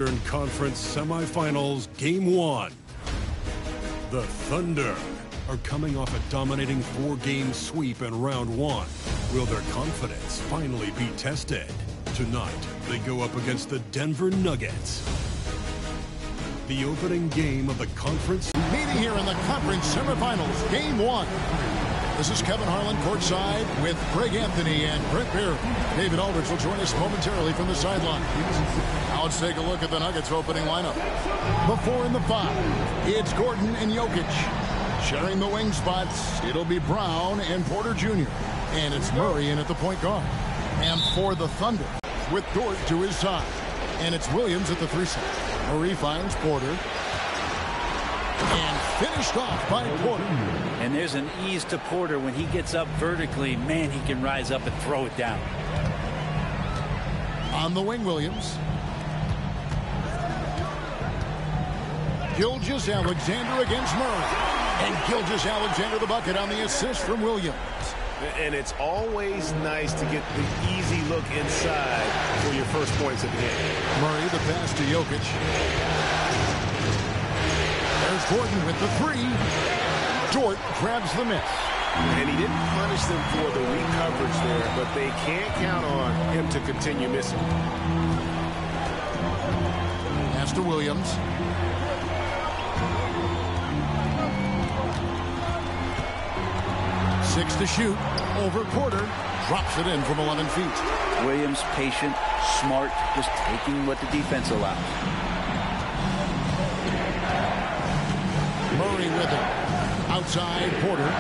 Eastern Conference Semifinals Game 1. The Thunder are coming off a dominating 4-game sweep in round 1. Will their confidence finally be tested? Tonight, they go up against the Denver Nuggets. The opening game of the conference. Meeting here in the conference semifinals, Game 1. This is Kevin Harlan courtside with Greg Anthony and Brent Beard. David Aldridge will join us momentarily from the sideline. Now let's take a look at the Nuggets opening lineup. The 4 and the 5. It's Gordon and Jokic. Sharing the wing spots, it'll be Brown and Porter Jr. And it's Murray in at the point guard. And for the Thunder, with Dort to his side. And it's Williams at the 3 side. Murray finds Porter. And finished off by Porter. And there's an ease to Porter when he gets up vertically. Man, he can rise up and throw it down. On the wing, Williams. Gilgeous-Alexander against Murray. And Gilgeous-Alexander the bucket on the assist from Williams. And it's always nice to get the easy look inside for your first points of the game. Murray, the pass to Jokic. There's Gordon with the 3. Dort grabs the miss. And he didn't punish them for the weak coverage there, but they can't count on him to continue missing. Pass to Williams. Six to shoot. Over Porter. Drops it in from 11 feet. Williams, patient, smart, just taking what the defense allows. Murray with it. Outside, Porter.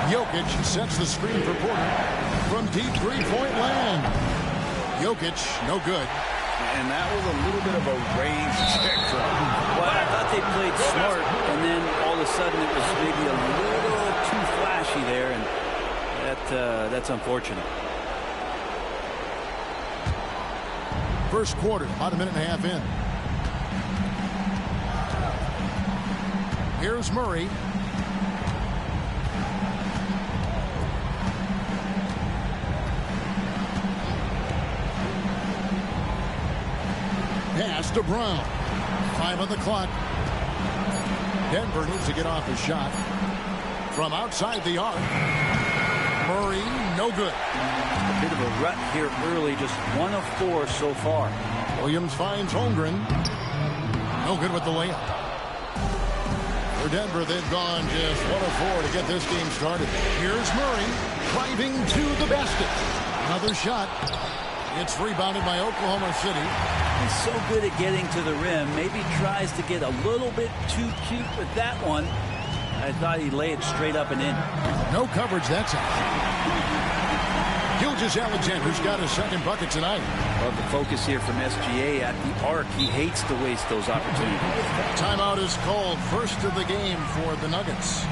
Jokic sets the screen for Porter. From deep three-point land. Jokic, no good. And that was a little bit of a range check from him. Well, I thought they played smart, and then all of a sudden it was maybe a little too flashy there, and that's unfortunate. First quarter, about a minute and a half in. Here's Murray. Pass to Brown. 5 on the clock. Denver needs to get off a shot. From outside the arc. Murray, no good. A bit of a rut here early, just 1 of 4 so far. Williams finds Holmgren. No good with the layup. For Denver, they've gone just 1 of 4 to get this game started. Here's Murray driving to the basket. Another shot. It's rebounded by Oklahoma City. He's so good at getting to the rim. Maybe tries to get a little bit too cute with that one. I thought he'd lay it straight up and in. No coverage that time. Gilgeous-Alexander's got his second bucket tonight. Well, the focus here from SGA at the arc. He hates to waste those opportunities. Timeout is called. First of the game for the Nuggets.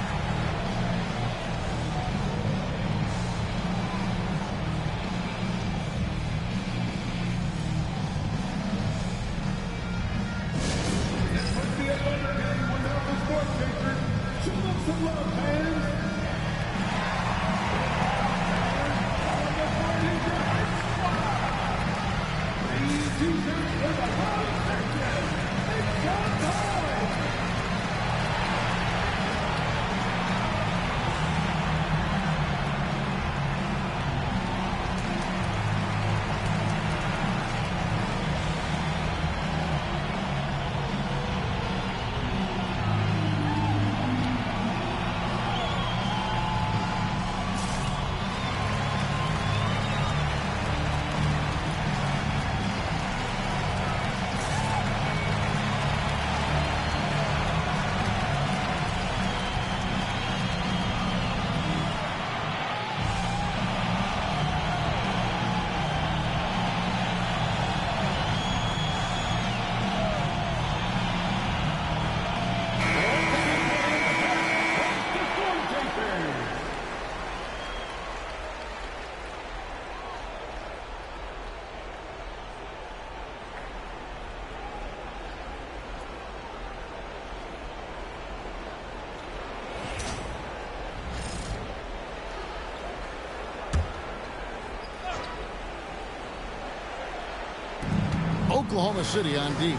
Oklahoma City on D.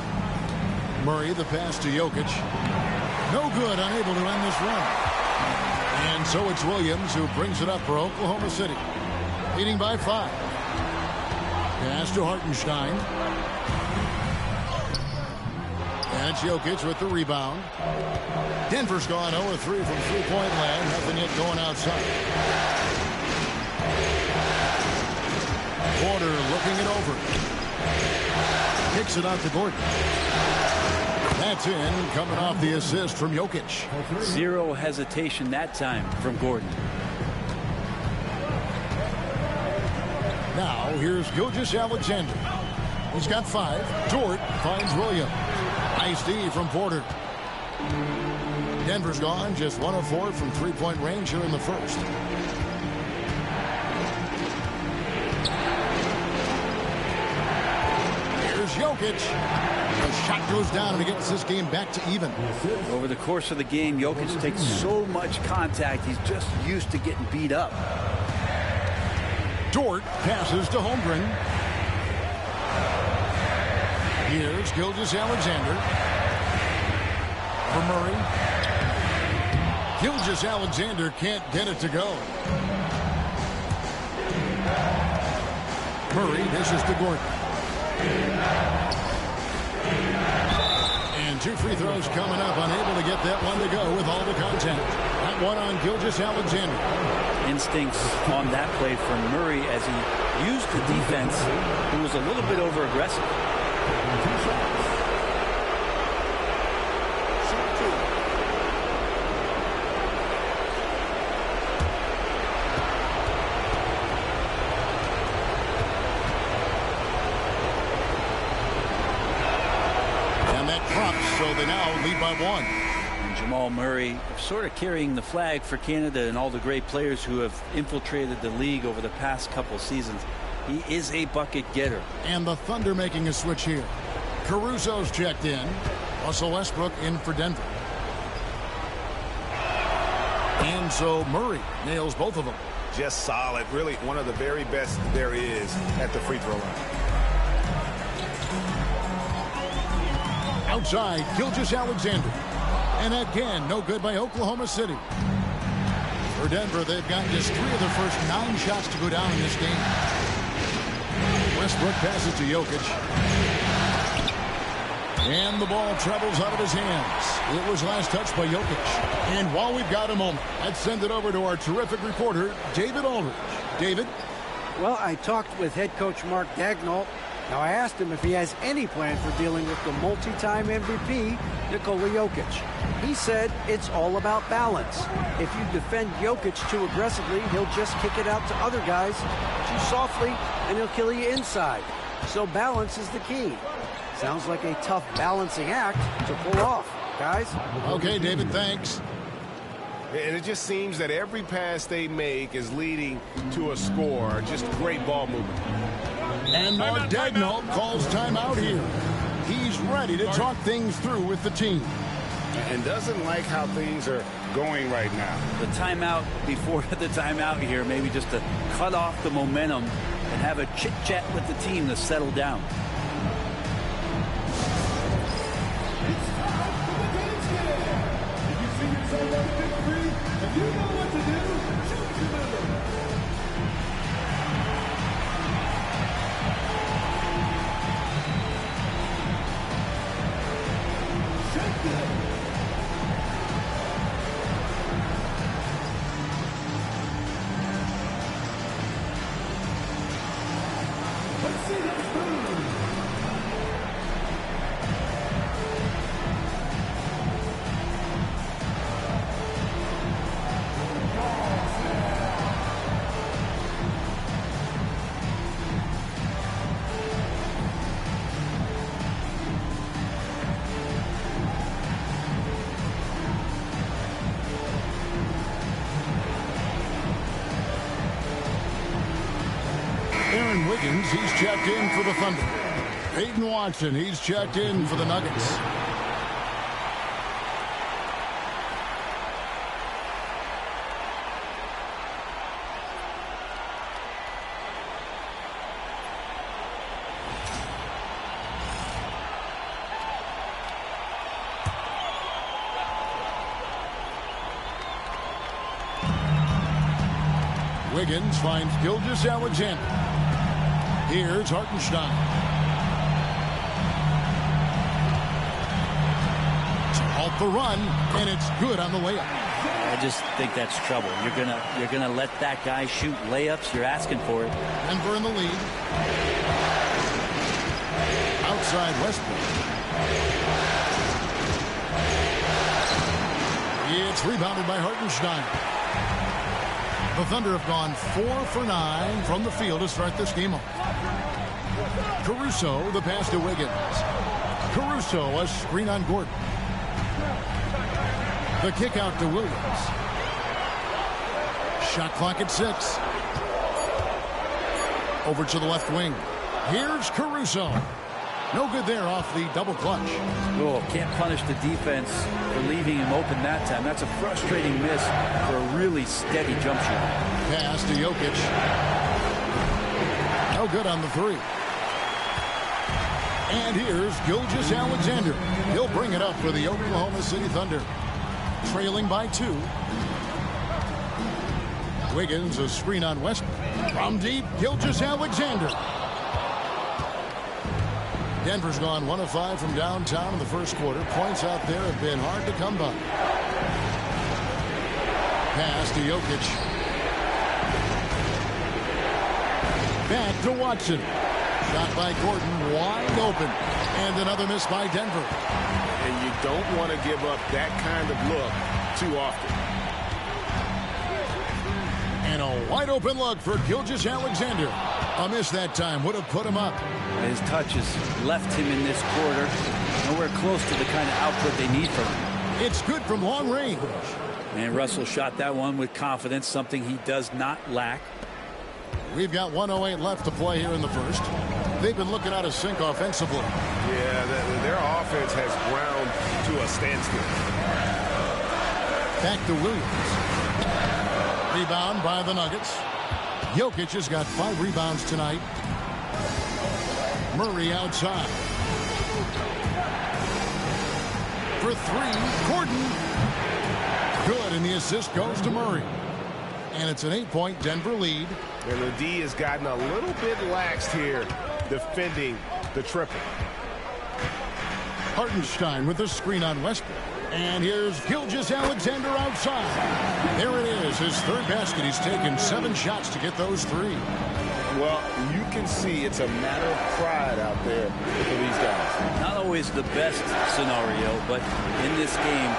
Murray, the pass to Jokic. No good, unable to end this run. And so it's Williams who brings it up for Oklahoma City. Leading by 5. Pass to Hartenstein. And it's Jokic with the rebound. Denver's gone 0-3 from three-point land. Nothing yet going outside. Porter looking it over. Kicks it out to Gordon. That's in, coming off the assist from Jokic. Zero hesitation that time from Gordon. Now, here's Gilgeous-Alexander. He's got 5. Dort finds Williams. Nice D from Porter. Denver's gone just 1 of 4 from three-point range here in the first. Here's Jokic. The shot goes down and he gets this game back to even. Over the course of the game, Jokic takes so much contact. He's just used to getting beat up. Dort passes to Holmgren. Here's Gilgeous-Alexander. For Murray. Gilgeous-Alexander can't get it to go. Murray dishes to Gordon. And 2 free throws coming up. Unable to get that one to go with all the contact. That one on Gilgeous-Alexander. Instincts on that play from Murray as he used the defense, who was a little bit over-aggressive. And that drops, so they now lead by 1. Jamal Murray sort of carrying the flag for Canada and all the great players who have infiltrated the league over the past couple seasons. He is a bucket getter. And the Thunder making a switch here. Caruso's checked in. Russell Westbrook in for Denver. And so Murray nails both of them. Just solid. Really one of the very best there is at the free throw line. Outside, Gilgeous-Alexander. And again, no good by Oklahoma City. For Denver, they've gotten just 3 of the first 9 shots to go down in this game. Westbrook passes to Jokic. And the ball travels out of his hands. It was last touched by Jokic. And while we've got a moment, let's send it over to our terrific reporter, David Aldridge. David? Well, I talked with head coach Mark Daigneault. Now, I asked him if he has any plan for dealing with the multi-time MVP, Nikola Jokic. He said it's all about balance. If you defend Jokic too aggressively, he'll just kick it out to other guys too softly, and he'll kill you inside. So balance is the key. Sounds like a tough balancing act to pull off, guys. Okay, David, thanks. And it just seems that every pass they make is leading to a score. Just great ball movement. And Mark Daigneault calls timeout here. He's ready to talk things through with the team. And doesn't like how things are going right now. The timeout before the timeout here, maybe just to cut off the momentum and have a chit-chat with the team to settle down. It's time for the dance game. If you see yourself on the big three, and you know what to do, shoot to them. Shake it. Let's see that spoon. Aaron Wiggins, he's checked in for the Thunder. Peyton Watson, he's checked in for the Nuggets. Wiggins finds Gilgeous-Alexander. Here's Hartenstein. To halt the run, and it's good on the layup. I just think that's trouble. You're gonna let that guy shoot layups. You're asking for it. Denver in the lead. Outside Westbrook. It's rebounded by Hartenstein. The Thunder have gone 4 for 9 from the field to start this game off. Caruso, the pass to Wiggins. Caruso, a screen on Gordon. The kick out to Williams. Shot clock at 6. Over to the left wing. Here's Caruso. No good there off the double clutch. Oh, can't punish the defense for leaving him open that time. That's a frustrating miss for a really steady jump shot. Pass to Jokic. No good on the 3. And here's Gilgeous-Alexander. He'll bring it up for the Oklahoma City Thunder. Trailing by 2. Wiggins, a screen on Westbrook. From deep, Gilgeous-Alexander. Denver's gone 1 of 5 from downtown in the first quarter. Points out there have been hard to come by. Pass to Jokic. Back to Watson. Shot by Gordon, wide open. And another miss by Denver. And you don't want to give up that kind of look too often. And a wide open look for Gilgeous-Alexander. A miss that time would have put him up. His touch has left him in this quarter nowhere close to the kind of output they need from him. It's good from long range. And Russell shot that one with confidence, something he does not lack. We've got 1:08 left to play here in the first. They've been looking out of sync offensively. Yeah, their offense has ground to a standstill. Back to Williams. Rebound by the Nuggets. Jokic has got 5 rebounds tonight. Murray outside. For 3, Gordon. Good, and the assist goes to Murray. And it's an 8-point Denver lead. And the D has gotten a little bit laxed here defending the triple. Hartenstein with the screen on Westbrook. And here's Gilgeous-Alexander outside. There it is, his 3rd basket. He's taken 7 shots to get those 3. Well, you can see it's a matter of pride out there for these guys. Not always the best scenario, but in this game,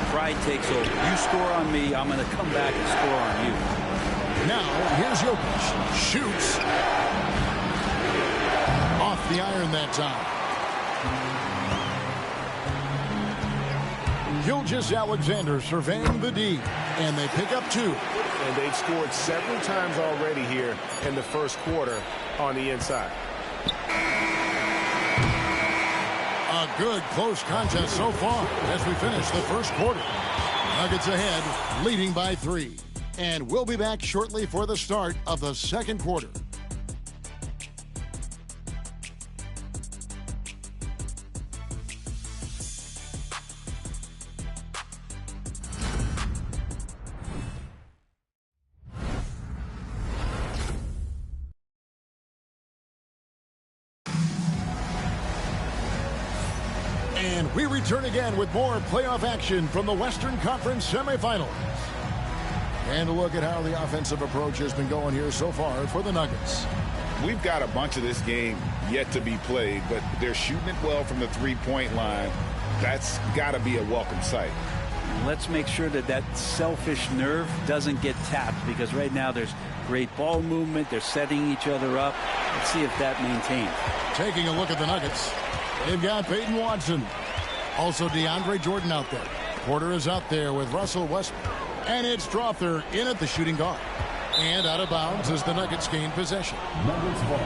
pride takes over. You score on me, I'm going to come back and score on you. Now, here's Jokic. Shoots. Off the iron that time. Gilgeous-Alexander surveying the D, and they pick up 2. And they've scored several times already here in the first quarter on the inside. A good close contest so far as we finish the first quarter. Nuggets ahead, leading by 3. And we'll be back shortly for the start of the second quarter. And we return again with more playoff action from the Western Conference semifinals. And a look at how the offensive approach has been going here so far for the Nuggets. We've got a bunch of this game yet to be played, but they're shooting it well from the three-point line. That's got to be a welcome sight. Let's make sure that that selfish nerve doesn't get tapped, because right now there's great ball movement. They're setting each other up. Let's see if that maintains. Taking a look at the Nuggets. They've got Peyton Watson. Also DeAndre Jordan out there. Porter is out there with Russell Westbrook. And it's Strawther in at the shooting guard. And out of bounds as the Nuggets gain possession. Nuggets ball.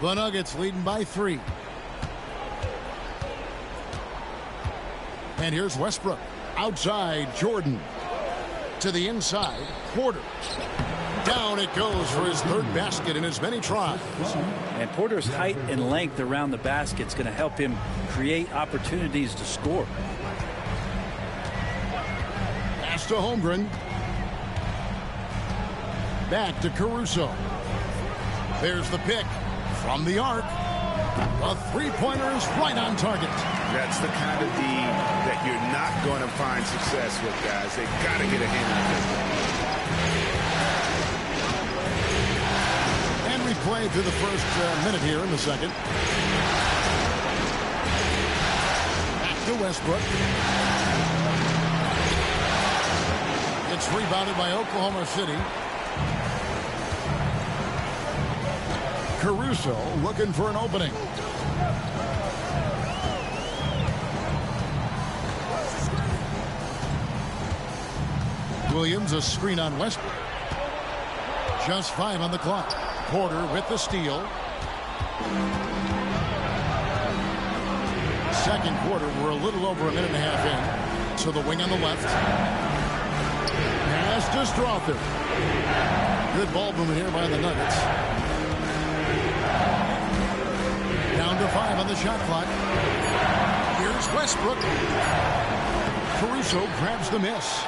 The Nuggets leading by 3. And here's Westbrook. Outside, Jordan. To the inside, Porter. Down it goes for his third basket in as many tries. And Porter's height and length around the basket is going to help him create opportunities to score. Pass to Holmgren. Back to Caruso. There's the pick from the arc. A three-pointer is right on target. That's the kind of D that you're not going to find success with, guys. They've got to get a hand on this. And we play through the first minute here in the second. Back to Westbrook. It's rebounded by Oklahoma City. Caruso looking for an opening. Williams, a screen on Westbrook. Just 5 on the clock. Porter with the steal. Second quarter, we're a little over a minute and a half in. To the wing on the left. Pass to Strother. Good ball movement here by the Nuggets. Down to 5 on the shot clock. Here's Westbrook. Caruso grabs the miss.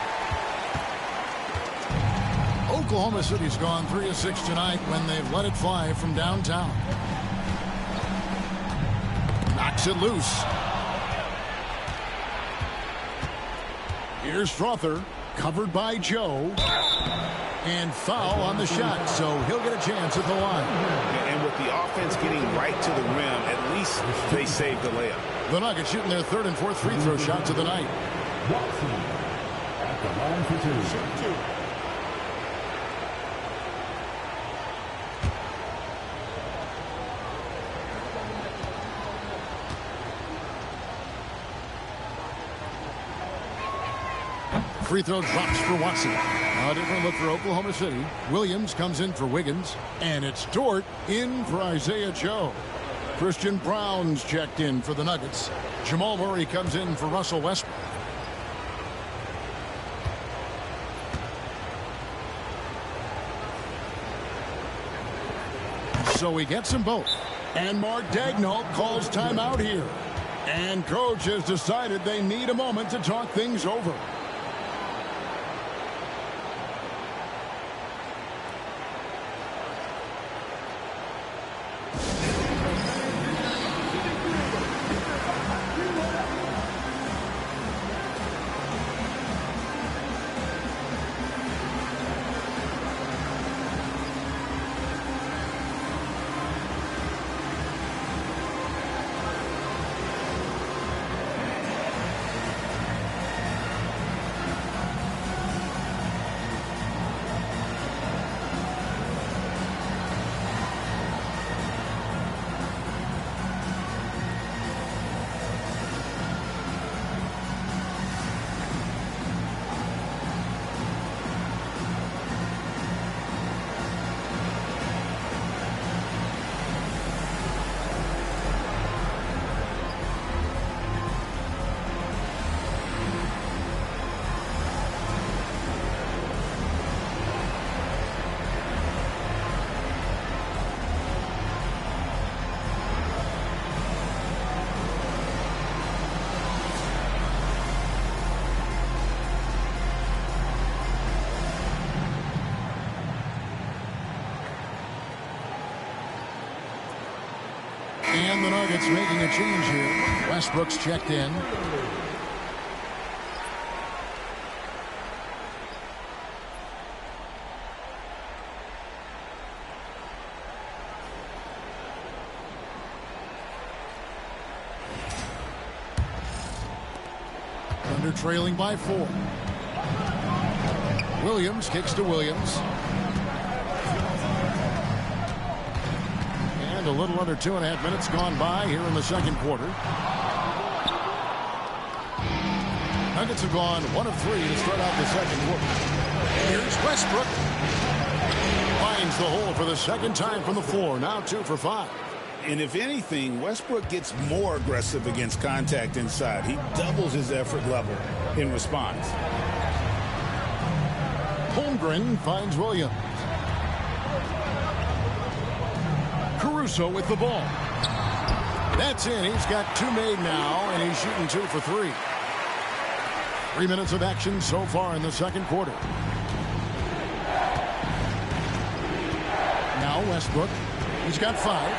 Oklahoma City's gone 3 of 6 tonight when they've let it fly from downtown. Knocks it loose. Here's Strother, covered by Joe. And foul on the shot, so he'll get a chance at the line. And with the offense getting right to the rim, at least they saved the layup. The Nuggets shooting their third and fourth free throw shots of the night. Watson at the line for two. Free throw drops for Watson. A different look for Oklahoma City. Williams comes in for Wiggins. And it's Dort in for Isaiah Joe. Christian Brown's checked in for the Nuggets. Jamal Murray comes in for Russell Westbrook. So he gets them both. And Mark Daigneault calls timeout here. And coach has decided they need a moment to talk things over. And the Nuggets making a change here. Westbrook's checked in. Thunder trailing by 4. Williams kicks to Williams. A little under 2.5 minutes gone by here in the second quarter. Nuggets have gone 1 of 3 to start out the second quarter. Here's Westbrook. Finds the hole for the second time from the floor. Now 2 for 5. And if anything, Westbrook gets more aggressive against contact inside. He doubles his effort level in response. Holmgren finds Williams. Caruso with the ball. That's in. He's got 2 made now, and he's shooting 2 for 3. 3 minutes of action so far in the second quarter. Now Westbrook. He's got 5.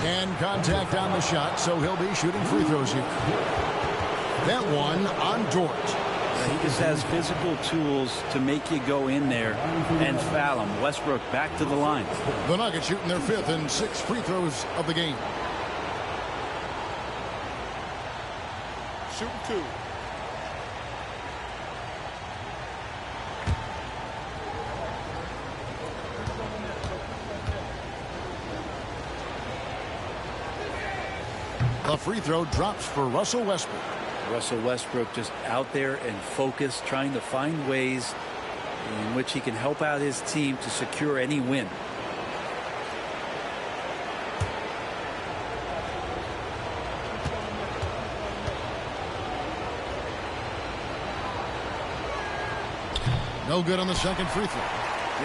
And contact on the shot, so he'll be shooting free throws here. That one on Dort. He just has physical tools to make you go in there and foul him. Westbrook back to the line. The Nuggets shooting their 5th and 6th free throws of the game. Shooting 2. A free throw drops for Russell Westbrook. Russell Westbrook just out there and focused, trying to find ways in which he can help out his team to secure any win. No good on the second free throw.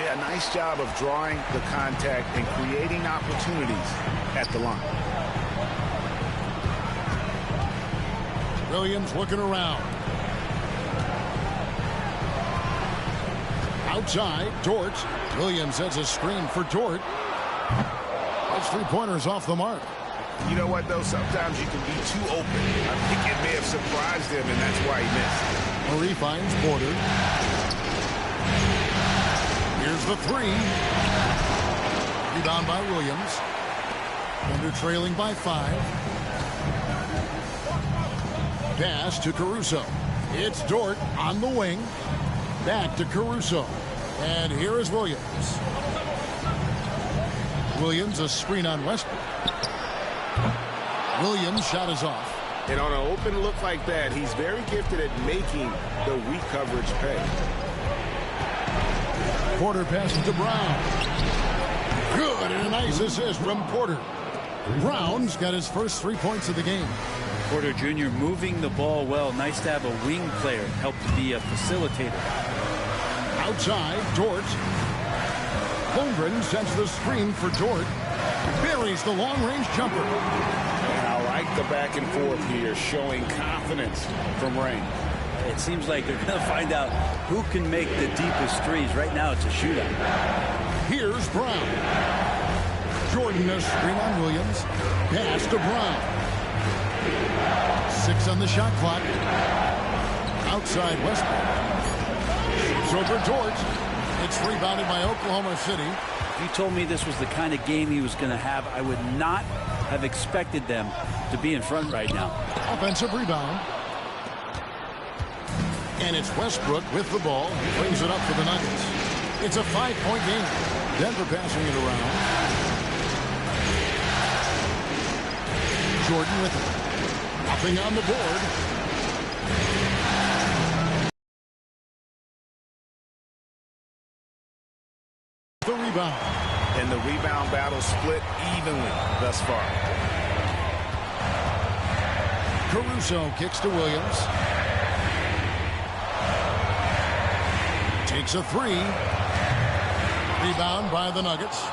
Yeah, nice job of drawing the contact and creating opportunities at the line. Williams looking around. Outside, Dort. Williams sets a screen for Dort. That's 3-pointers off the mark. You know what, though? Sometimes you can be too open. I think it may have surprised him, and that's why he missed. Murray finds Porter. Here's the 3. Rebound by Williams. Thunder trailing by 5. Pass to Caruso. It's Dort on the wing. Back to Caruso. And here is Williams. Williams, a screen on Westbrook. Williams' shot is off. And on an open look like that, he's very gifted at making the weak coverage pay. Porter passes to Brown. Good, and a nice assist from Porter. Brown's got his first 3 points of the game. Porter Jr. moving the ball well. Nice to have a wing player help to be a facilitator. Outside, Dort. Holmgren sends the screen for Dort. Buries the long-range jumper. And I like the back and forth here, showing confidence from Rain. It seems like they're going to find out who can make the deepest threes. Right now, it's a shootout. Here's Brown. Jordan, a screen on Williams. Pass to Brown. 6 on the shot clock. Outside Westbrook. Shoots over Dort. It's rebounded by Oklahoma City. If you told me this was the kind of game he was going to have, I would not have expected them to be in front right now. Offensive rebound. And it's Westbrook with the ball. He brings it up for the Nuggets. It's a 5-point game. Denver passing it around. Jordan with it. Nothing on the board. The rebound. And the rebound battle split evenly thus far. Caruso kicks to Williams. Takes a 3. Rebound by the Nuggets.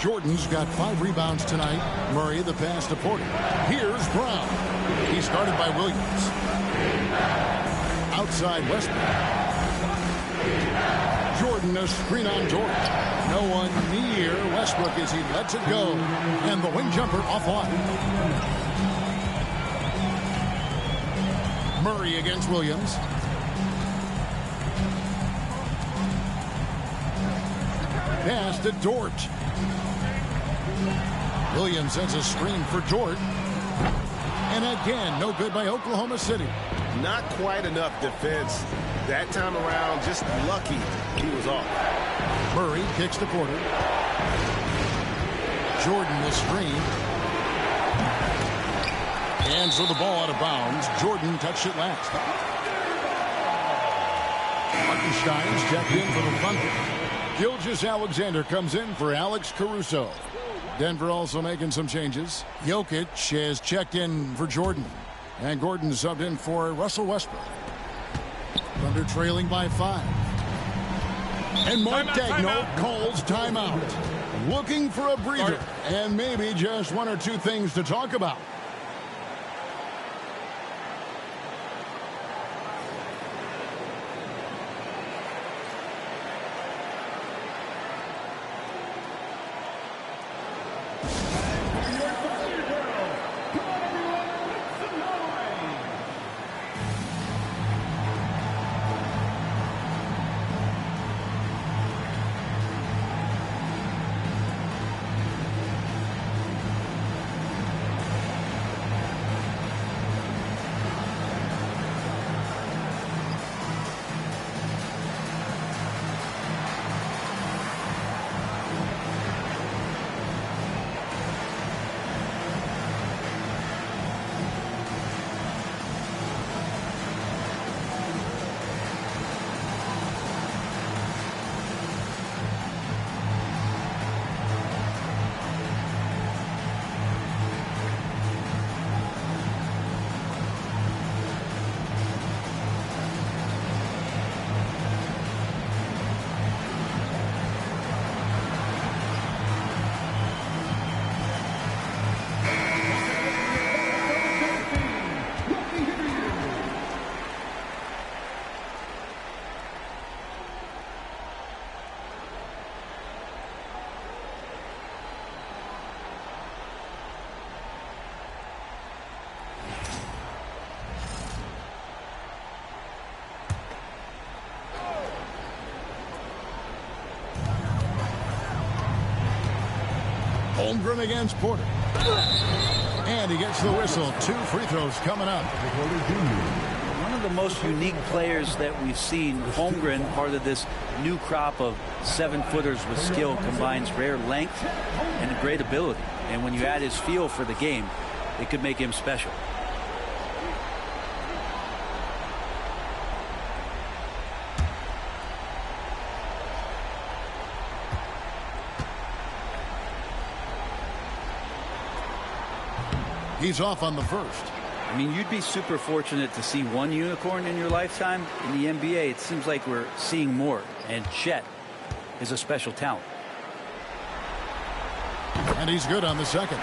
Jordan's got 5 rebounds tonight. Murray the pass to Porter. Here's Brown. He's guarded by Williams. Outside Westbrook. Jordan a screen on Dort. No one near Westbrook as he lets it go. And the wing jumper offline. Murray against Williams. Pass to Dort. Williams sends a screen for Dort. And again, no good by Oklahoma City. Not quite enough defense. That time around, just lucky he was off. Murray kicks to Porter. Jordan the screen. And so the ball out of bounds. Jordan touched it last. Hartenstein's checked in for the Thunder. Gilgeous-Alexander comes in for Alex Caruso. Denver also making some changes. Jokic has checked in for Jordan. And Gordon subbed in for Russell Westbrook. Thunder trailing by 5. And Mark Daigneault calls timeout. Looking for a breather and maybe just one or two things to talk about. Holmgren against Porter. And he gets the whistle. 2 free throws coming up. One of the most unique players that we've seen, Holmgren, part of this new crop of 7-footers with skill, combines rare length and a great ability. And when you add his feel for the game, it could make him special. He's off on the first. I mean, you'd be super fortunate to see one unicorn in your lifetime. In the NBA, it seems like we're seeing more. And Chet is a special talent. And he's good on the second.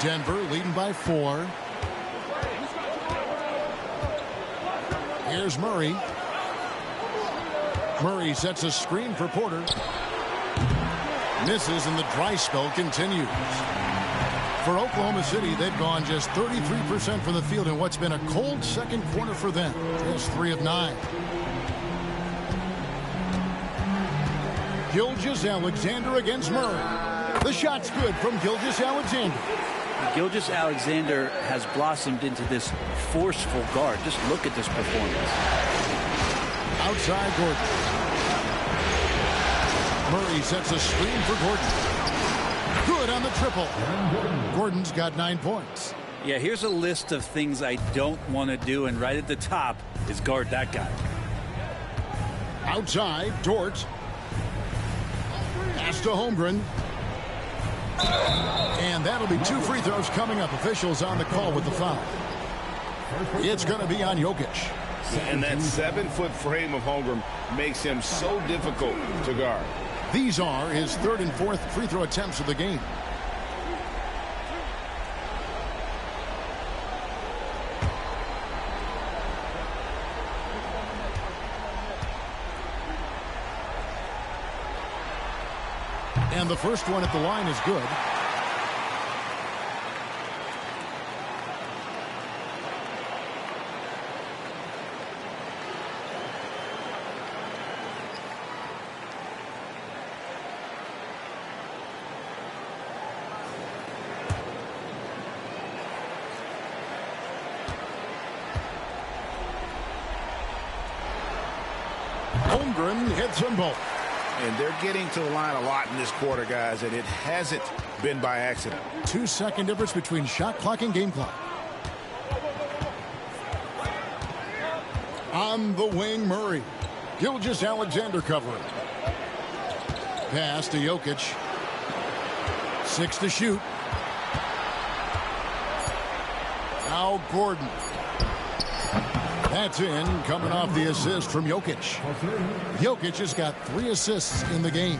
Denver leading by 4. Here's Murray. Murray sets a screen for Porter. Misses, and the dry spell continues. For Oklahoma City, they've gone just 33% from the field in what's been a cold second quarter for them. Just 3 of 9. Gilgeous-Alexander against Murray. The shot's good from Gilgeous-Alexander. Gilgeous-Alexander has blossomed into this forceful guard. Just look at this performance. Outside Gordon. Murray sets a screen for Gordon. Good on the triple. Gordon's got 9 points. Yeah, here's a list of things I don't want to do, and right at the top is guard that guy. Outside, Dort. Pass to Holmgren. And that'll be 2 free throws coming up. Officials on the call with the foul. It's going to be on Jokic. And that 7-foot frame of Holmgren makes him so difficult to guard. These are his 3rd and 4th free throw attempts of the game. And the first one at the line is good. Holmgren hits them both. And they're getting to the line a lot in this quarter, guys, and it hasn't been by accident. 2-second difference between shot clock and game clock. On the wing, Murray. Gilgeous-Alexander covering. Pass to Jokic. 6 to shoot. Now Gordon. That's in, coming off the assist from Jokic. Jokic has got 3 assists in the game.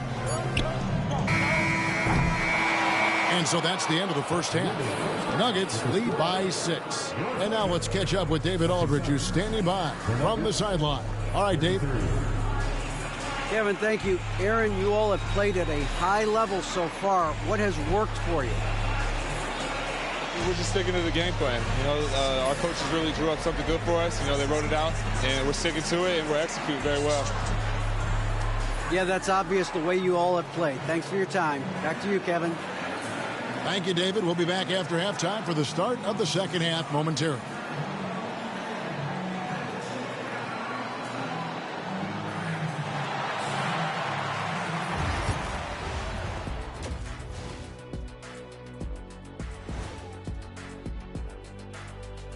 And so that's the end of the first half. Nuggets lead by 6. And now let's catch up with David Aldridge, who's standing by from the sideline. All right, Dave. Kevin, thank you. Aaron, you all have played at a high level so far. What has worked for you? We're just sticking to the game plan. You know, our coaches really drew up something good for us. You know, they wrote it out, and we're sticking to it, and we're executing very well. Yeah, that's obvious the way you all have played. Thanks for your time. Back to you, Kevin. Thank you, David. We'll be back after halftime for the start of the second half momentarily.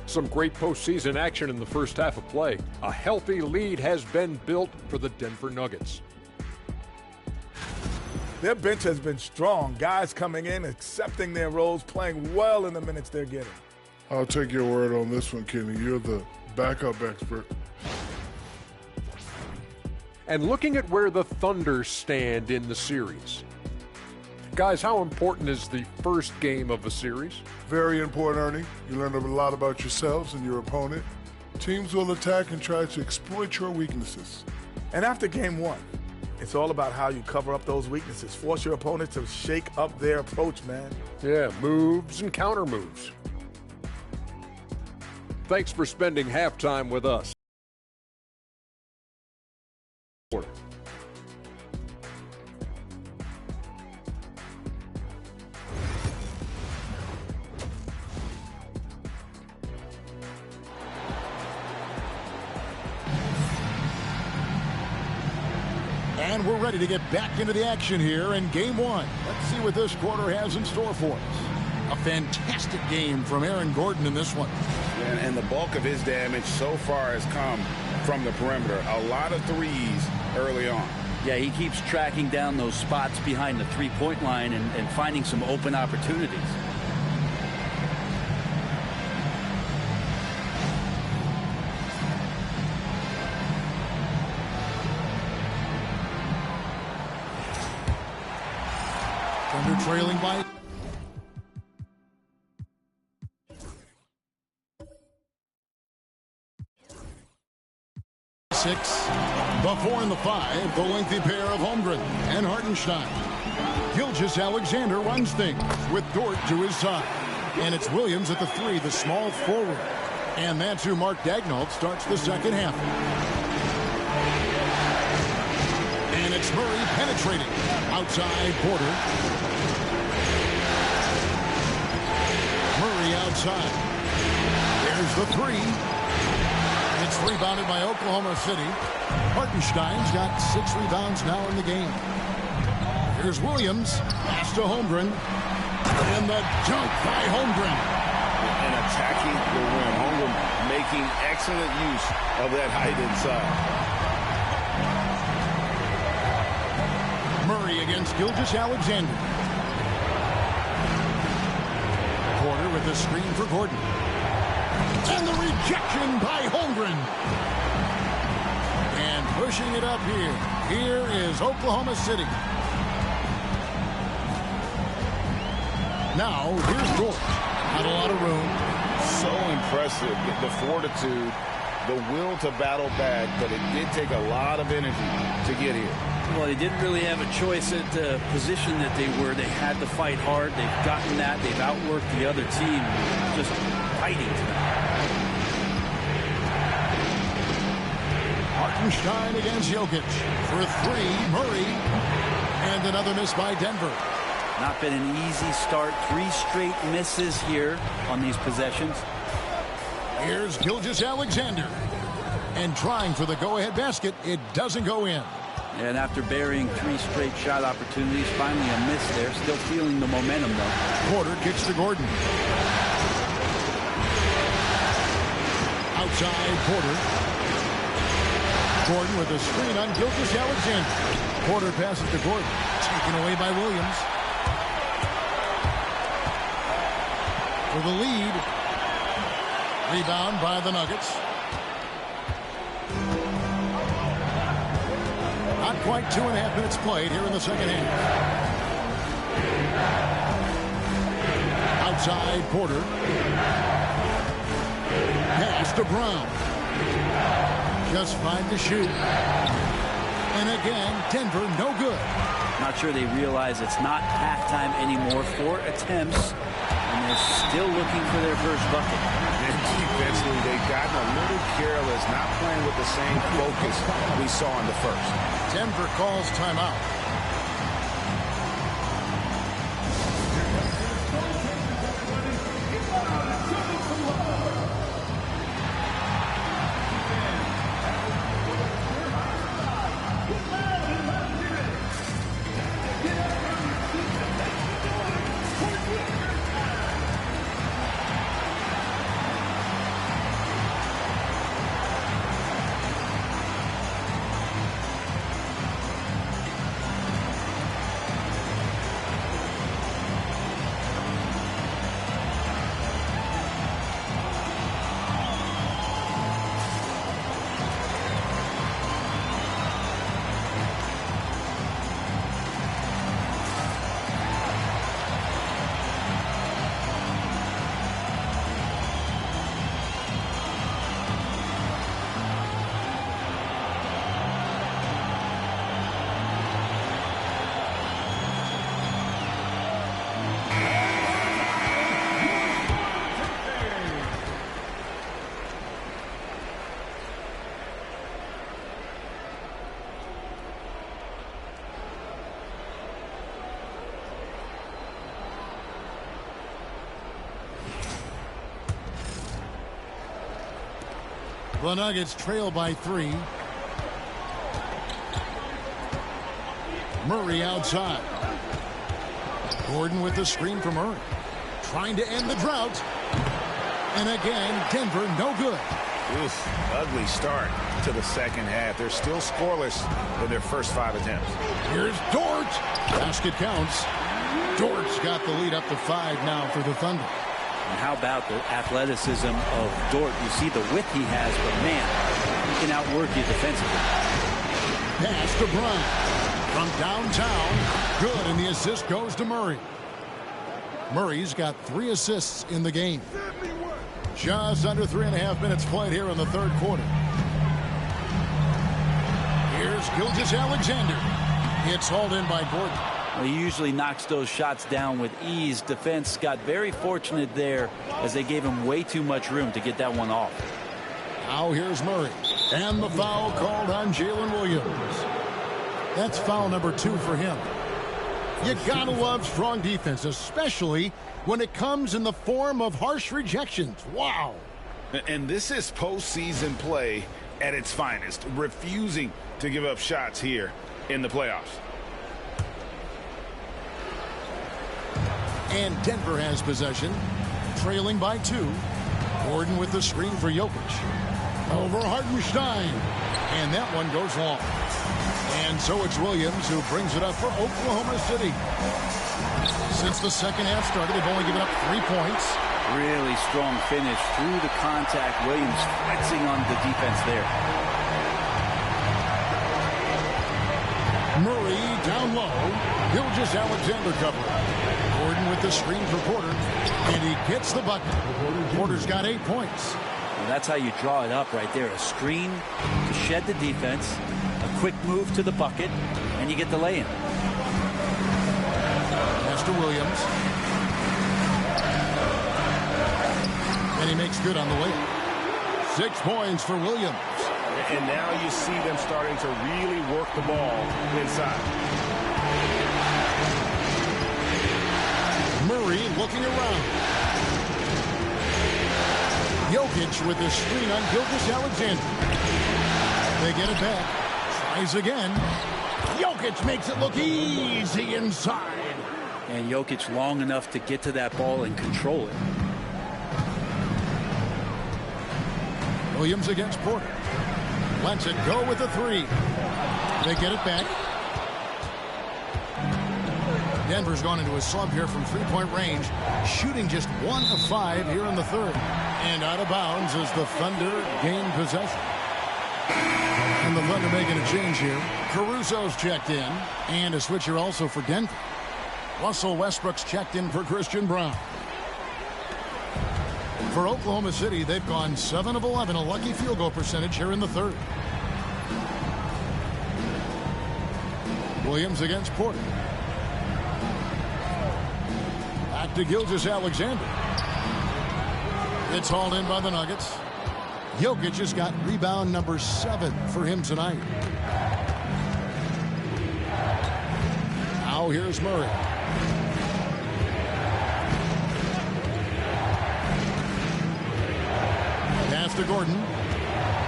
Some great postseason action in the first half of play. A healthy lead has been built for the Denver Nuggets. Their bench has been strong. Guys coming in, accepting their roles, playing well in the minutes they're getting. I'll take your word on this one, Kenny. You're the backup expert. And looking at where the Thunder stand in the series. Guys, how important is the first game of a series? Very important, Ernie. You learn a lot about yourselves and your opponent. Teams will attack and try to exploit your weaknesses. And after game 1, it's all about how you cover up those weaknesses. Force your opponent to shake up their approach, man. Yeah, moves and counter moves. Thanks for spending halftime with us. And we're ready to get back into the action here in game 1. Let's see what this quarter has in store for us. A fantastic game from Aaron Gordon in this one. And the bulk of his damage so far has come from the perimeter. A lot of threes early on. Yeah, he keeps tracking down those spots behind the three-point line and finding some open opportunities. Thunder trailing by 6. The 4 and the 5, the lengthy pair of Holmgren and Hartenstein. Gilgeous-Alexander runs things with Dort to his side. And it's Williams at the 3, the small forward. And that's who Mark Daigneault starts the second half. And it's Murray penetrating. Outside Porter. Murray outside. There's the 3. It's rebounded by Oklahoma City. Hartenstein's got 6 rebounds now in the game. Here's Williams. Pass to Holmgren. And the dunk by Holmgren. And attacking the rim. Holmgren making excellent use of that height inside. Murray against Gilgeous-Alexander. Porter with the screen for Gordon. And the rejection by Holmgren. And pushing it up here. Here is Oklahoma City. Now, here's Dort. Not a lot of room. So impressive. The fortitude, the will to battle back, but it did take a lot of energy to get here. Well, they didn't really have a choice at the position that they were. They had to fight hard. They've gotten that. They've outworked the other team. Just fighting tonight. Hartenstein against Jokic. For 3, Murray. And another miss by Denver. Not been an easy start. 3 straight misses here on these possessions. Here's Gilgeous-Alexander. And trying for the go-ahead basket. It doesn't go in. And after burying 3 straight shot opportunities, finally a miss there. Still feeling the momentum, though. Porter kicks to Gordon. Outside Porter. Gordon with a screen on Gilgeous-Alexander. Porter passes to Gordon. Taken away by Williams. For the lead. Rebound by the Nuggets. Not quite 2.5 minutes played here in the second half. Outside Porter. Pass to Brown. Just 5 to shoot. And again, Denver no good. Not sure they realize it's not halftime anymore. 4 attempts, and they're still looking for their first bucket. And defensively, they've gotten a little careless, not playing with the same focus we saw in the first. Denver calls timeout. The Nuggets trail by 3. Murray outside. Gordon with the screen from Murray. Trying to end the drought. And again, Denver no good. Oof, ugly start to the second half. They're still scoreless in their first 5 attempts. Here's Dort. Basket counts. Dort's got the lead up to 5 now for the Thunder. And how about the athleticism of Dort? You see the width he has, but man, he can outwork you defensively. Pass to Brown. From downtown. Good, and the assist goes to Murray. Murray's got 3 assists in the game. Just under 3.5 minutes played here in the third quarter. Here's Gilgeous-Alexander. It's hauled in by Gordon. Well, he usually knocks those shots down with ease. Defense got very fortunate there as they gave him way too much room to get that one off. Now here's Murray. And the foul called on Jalen Williams. That's foul number 2 for him. You gotta love strong defense, especially when it comes in the form of harsh rejections. Wow. And this is postseason play at its finest, refusing to give up shots here in the playoffs. And Denver has possession, trailing by 2. Gordon with the screen for Jokic. Over Hartenstein. And that one goes long. And so it's Williams who brings it up for Oklahoma City. Since the second half started, they've only given up 3 points. Really strong finish through the contact. Williams flexing on the defense there. Murray down low. Gilgeous-Alexander covering. Gordon with the screen for Porter. And he gets the bucket. Porter's got 8 points. Well, that's how you draw it up right there. A screen to shed the defense. A quick move to the bucket. And you get the lay-in. Pass to Williams. And he makes good on the layup. 6 points for Williams. And now you see them starting to really work the ball inside. Murray looking around. Jokic with the screen on Gilgeous-Alexander. They get it back. Tries again. Jokic makes it look easy inside. And Jokic long enough to get to that ball and control it. Williams against Porter. Lets it go with the 3. They get it back. Denver's gone into a slump here from three-point range, shooting just 1 of 5 here in the third. And out of bounds as the Thunder gain possession. And the Thunder making a change here. Caruso's checked in, and a switch here also for Denver. Russell Westbrook's checked in for Christian Brown. For Oklahoma City, they've gone 7 of 11, a lucky field goal percentage here in the third. Williams against Porter. Back to Gilgeous-Alexander. It's hauled in by the Nuggets. Jokic has got rebound number 7 for him tonight. Now here's Murray. Pass to Gordon.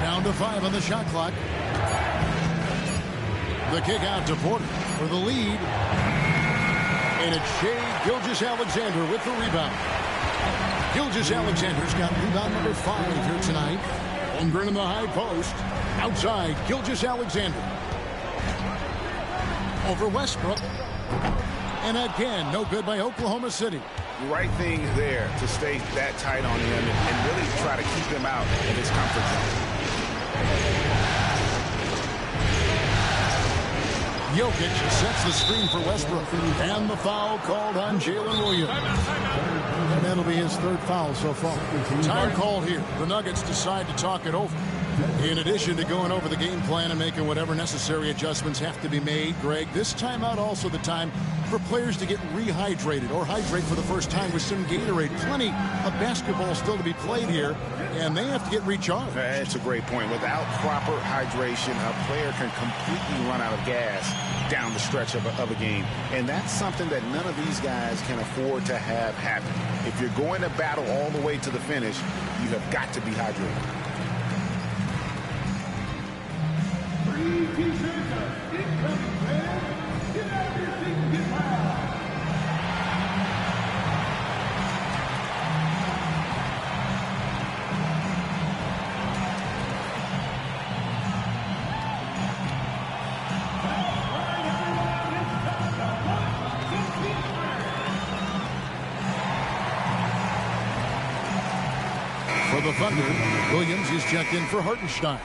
Down to 5 on the shot clock. The kick out to Porter for the lead. And it's Shai Gilgeous-Alexander with the rebound. Gilgeous-Alexander's got rebound number 5 here tonight. Holmgren in the high post. Outside, Gilgeous-Alexander. Over Westbrook. And again, no good by Oklahoma City. Right thing there to stay that tight on him and really try to keep him out of his comfort zone. Jokic sets the screen for Westbrook. And the foul called on Jalen Williams. And that'll be his 3rd foul so far. Time called here. The Nuggets decide to talk it over. In addition to going over the game plan and making whatever necessary adjustments have to be made, Greg, this timeout also the time for players to get rehydrated or hydrate for the first time with some Gatorade. Plenty of basketball still to be played here, and they have to get recharged. That's a great point. Without proper hydration, a player can completely run out of gas down the stretch of a game. And that's something that none of these guys can afford to have happen. If you're going to battle all the way to the finish, you have got to be hydrated. Free t-shirts are incoming, fans. Get out of your seat and get loud. For the Thunder, Williams is checked in for Hartenstein.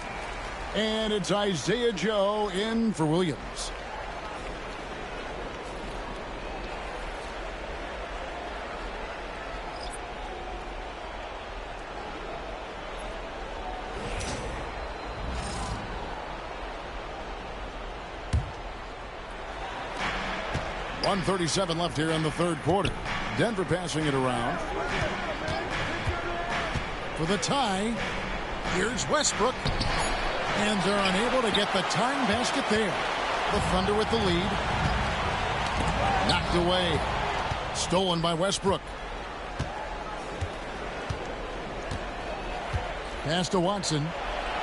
And it's Isaiah Joe in for Williams. .137 left here in the third quarter. Denver passing it around. For the tie, here's Westbrook. And they're unable to get the tying basket there. The Thunder with the lead. Knocked away. Stolen by Westbrook. Pass to Watson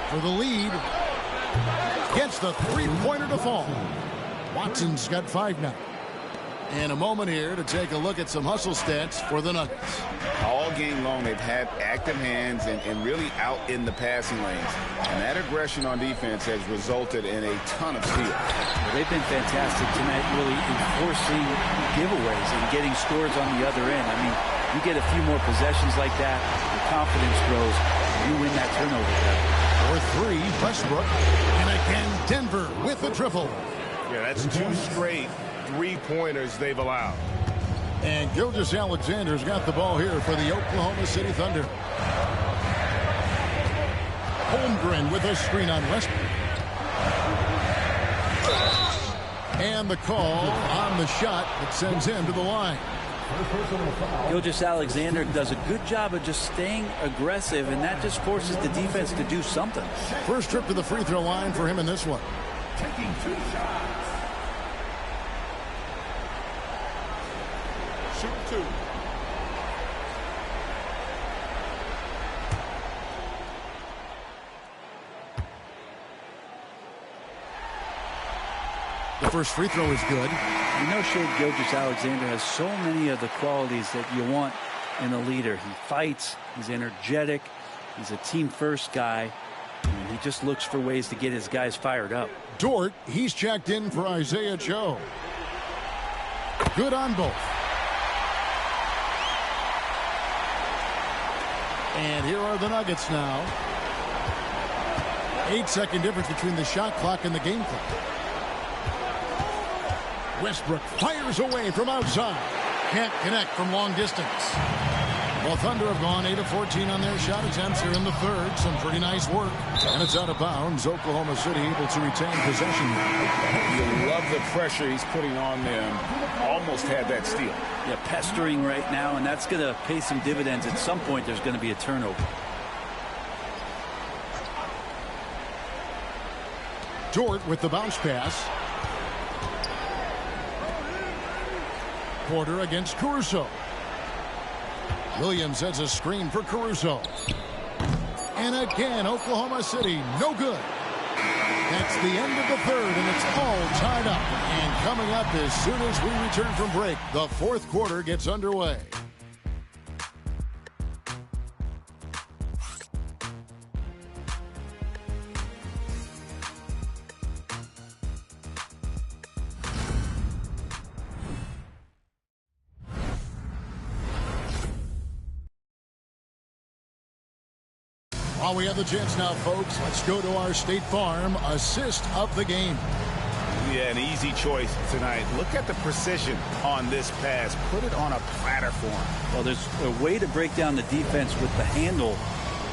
for the lead. Gets the three-pointer to fall. Watson's got 5 now. And a moment here to take a look at some hustle stats for the Nuggets. All game long, they've had active hands and really out in the passing lanes. And that aggression on defense has resulted in a ton of steals. They've been fantastic tonight, really enforcing giveaways and getting scores on the other end. I mean, you get a few more possessions like that, your confidence grows, you win that turnover battle. For 3, Westbrook. And again, Denver with the triple. Yeah, that's 2 straight three-pointers they've allowed. And Gilgeous-Alexander's got the ball here for the Oklahoma City Thunder. Holmgren with a screen on Westbrook. And the call on the shot that sends him to the line. Gilgeous-Alexander does a good job of just staying aggressive, and that just forces the defense to do something. First trip to the free throw line for him in this one. Taking 2 shots. Shoot 2. The first free throw is good. You know, Shai Gilgeous-Alexander has so many of the qualities that you want in a leader. He fights, he's energetic, he's a team-first guy, and he just looks for ways to get his guys fired up. Dort, he's checked in for Isaiah Joe. Good on both. And here are the Nuggets now. 8-second difference between the shot clock and the game clock. Westbrook fires away from outside. Can't connect from long distance. Well, Thunder have gone 8 of 14 on their shot attempts here in the third. Some pretty nice work. And it's out of bounds. Oklahoma City able to retain possession. You love the pressure he's putting on them. Almost had that steal. Yeah, pestering right now, and that's going to pay some dividends. At some point, there's going to be a turnover. Dort with the bounce pass. Porter against Caruso. Williams has a screen for Caruso. And again, Oklahoma City, no good. That's the end of the third, and it's all tied up. And coming up as soon as we return from break, the fourth quarter gets underway. While we have the chance now, folks, let's go to our State Farm assist of the game. Yeah, an easy choice tonight. Look at the precision on this pass. Put it on a platter for him. Well, there's a way to break down the defense with the handle,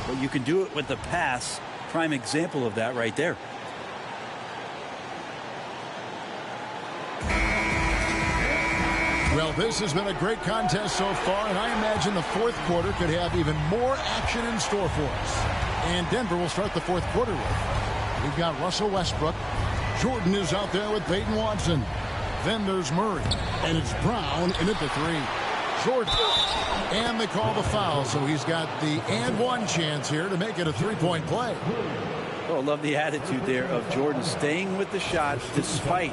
but you can do it with the pass. Prime example of that right there. Well, this has been a great contest so far, and I imagine the fourth quarter could have even more action in store for us. And Denver will start the fourth quarter with. We've got Russell Westbrook. Jordan is out there with Peyton Watson. Then there's Murray, and it's Brown in at the three. Jordan, and they call the foul, so he's got the and one chance here to make it a three-point play. Oh, I love the attitude there of Jordan staying with the shot despite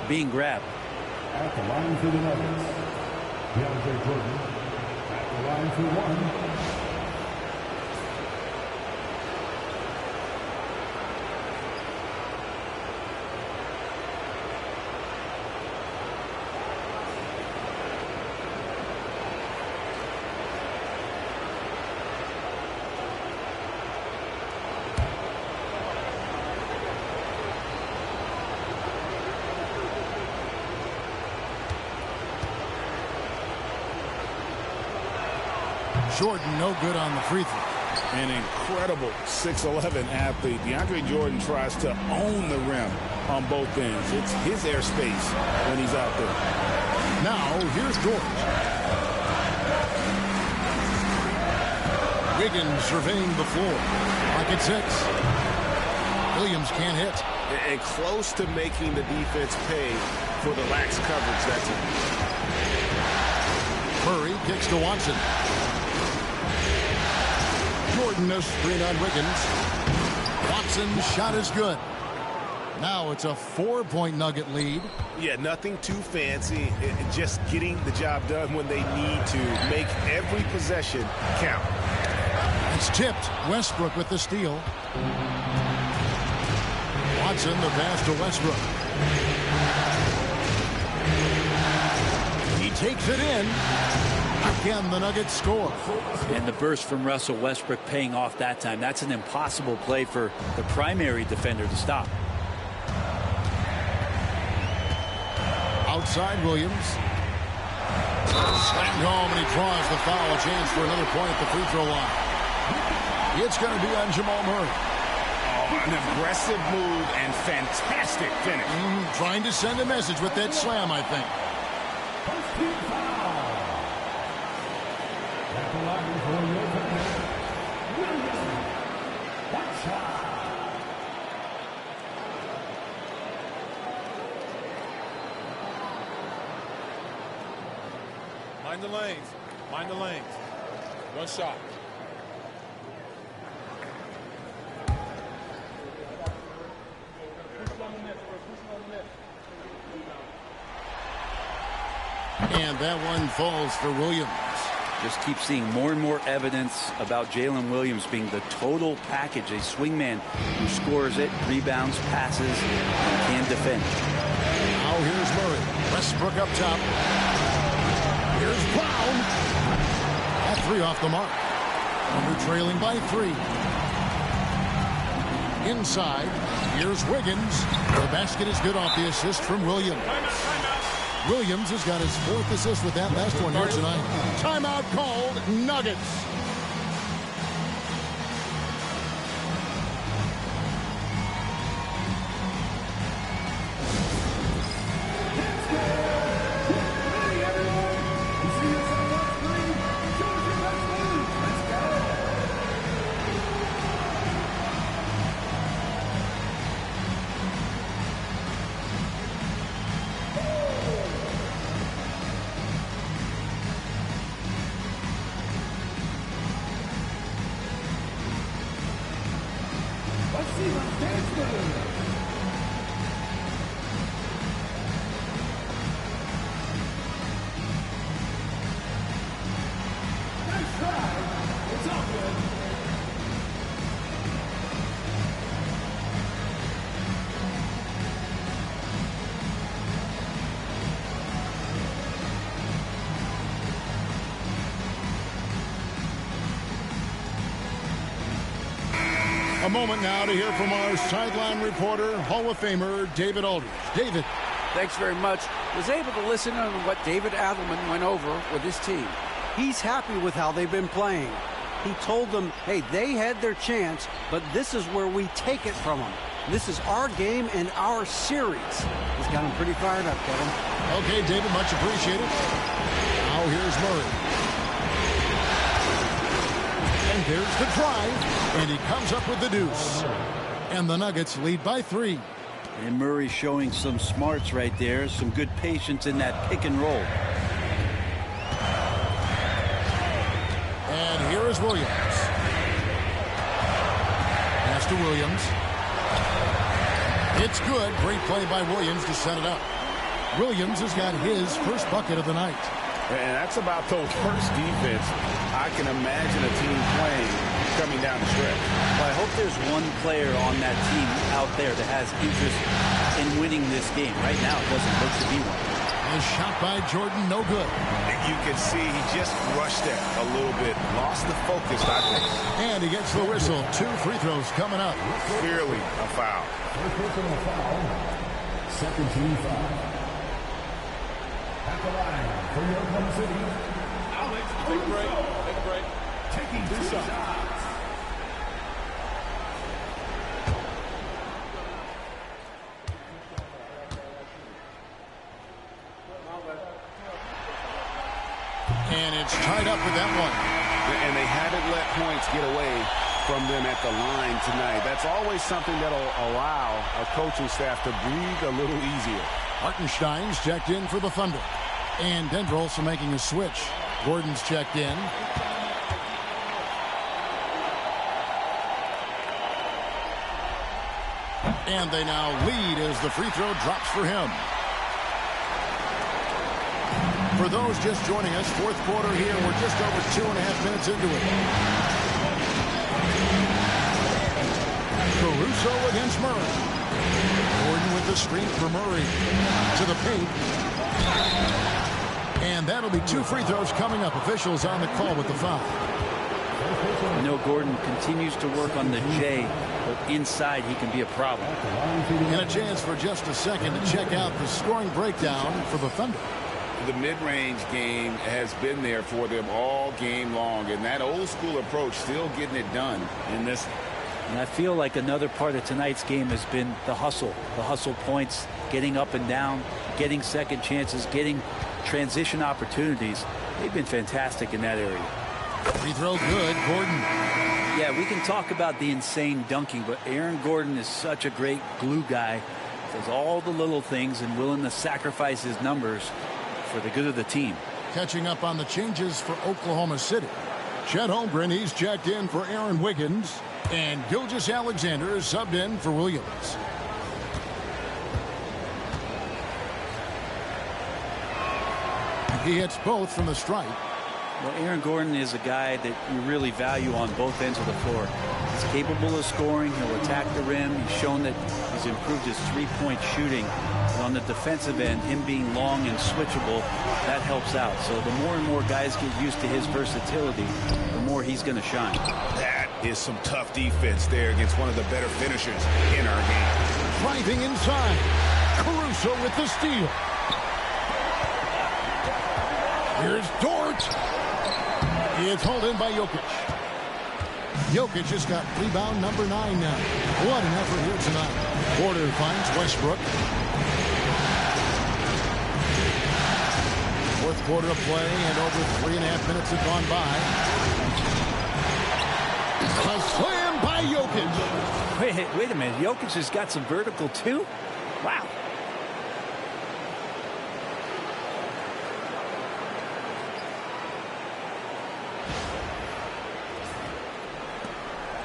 being grabbed. At the line for the Nuggets, DeAndre Jordan. At the line for one. Jordan no good on the free throw. An incredible 6'11" athlete. DeAndre Jordan tries to own the rim on both ends. It's his airspace when he's out there. Now, here's George. Wiggins surveying the floor. Pocket six. Williams can't hit. And close to making the defense pay for the lax coverage that's in. Murray kicks to Watson. Jordan a screen on Wiggins. Watson's shot is good. Now it's a 4-point Nugget lead. Yeah, nothing too fancy. Just getting the job done when they need to. Make every possession count. It's tipped. Westbrook with the steal. Watson the pass to Westbrook. He takes it in. Again, the Nuggets score. And the burst from Russell Westbrook paying off that time. That's an impossible play for the primary defender to stop. Outside Williams. Slammed home, and he draws the foul. A chance for another point at the free throw line. It's going to be on Jamal Murray. Oh, an aggressive move and fantastic finish. Trying to send a message with that slam, I think. At the line for your opponent, William Watson. Mind the lanes. Mind the lanes. One shot. And that one falls for Williams. Just keep seeing more and more evidence about Jalen Williams being the total package, a swingman who scores it, rebounds, passes, and can defend. Now here's Murray. Westbrook up top. three off the mark. Thunder trailing by 3. Inside, here's Wiggins. The basket is good off the assist from Williams. Williams has got his 4th assist with that last one here tonight. Timeout called, Nuggets. A moment now to hear from our sideline reporter, Hall of Famer David Aldridge. David. Thanks very much. Was able to listen on what David Adelman went over with his team. He's happy with how they've been playing. He told them, hey, they had their chance, but this is where we take it from them. This is our game and our series. He's got him pretty fired up, Kevin. Okay, David, much appreciated. Now here's Murray. And there's the drive, and he comes up with the deuce. And the Nuggets lead by 3. And Murray showing some smarts right there, some good patience in that pick and roll. And here is Williams. Pass to Williams. It's good. Great play by Williams to set it up. Williams has got his first bucket of the night. And that's about the worst defense I can imagine a team playing coming down the stretch. Well, I hope there's one player on that team out there that has interest in winning this game. Right now, it doesn't look to be one. A shot by Jordan, no good. You can see he just rushed it a little bit. Lost the focus, I think. And he gets the whistle. 2 free throws coming up. Clearly a foul. Second team foul. At the line for Oklahoma City, Alex Caruso. Taking 2 shots. And it's tied up with that one. And they haven't let points get away from them at the line tonight. That's always something that'll allow a coaching staff to breathe a little easier. Hartenstein's checked in for the Thunder. And Denver also making a switch. Gordon's checked in. And they now lead as the free throw drops for him. For those just joining us, 4th quarter here. We're just over 2.5 minutes into it. Caruso against Murray. Gordon with the screen for Murray. To the paint. And that'll be 2 free throws coming up. Officials on the call with the foul. You know, Gordon continues to work on the J, but inside he can be a problem. And a chance for just a second to check out the scoring breakdown for the Thunder. The mid-range game has been there for them all game long, and that old-school approach still getting it done in this. And I feel like another part of tonight's game has been the hustle points, getting up and down, getting second chances, getting transition opportunities. They've been fantastic in that area. Free throw good, Gordon. Yeah, we can talk about the insane dunking, but Aaron Gordon is such a great glue guy. Does all the little things and willing to sacrifice his numbers for the good of the team. Catching up on the changes for Oklahoma City. Chet Holmgren, he's checked in for Aaron Wiggins. And Gilgeous-Alexander is subbed in for Williams. He hits both from the stripe. Well, Aaron Gordon is a guy that you really value on both ends of the floor. He's He's capable of scoring. He'll attack the rim. He's shown that he's improved his three-point shooting. And on the defensive end, him being long and switchable, that helps out. So the more and more guys get used to his versatility, the more he's going to shine. That is some tough defense there against one of the better finishers in our game. Driving inside. Caruso with the steal. Here's Dort. It's hauled in by Jokic. Jokic has got rebound number 9 now. What an effort here tonight. Porter finds Westbrook. Fourth quarter of play, and over 3.5 minutes have gone by. A slam by Jokic. Wait a minute. Jokic has got some vertical too? Wow.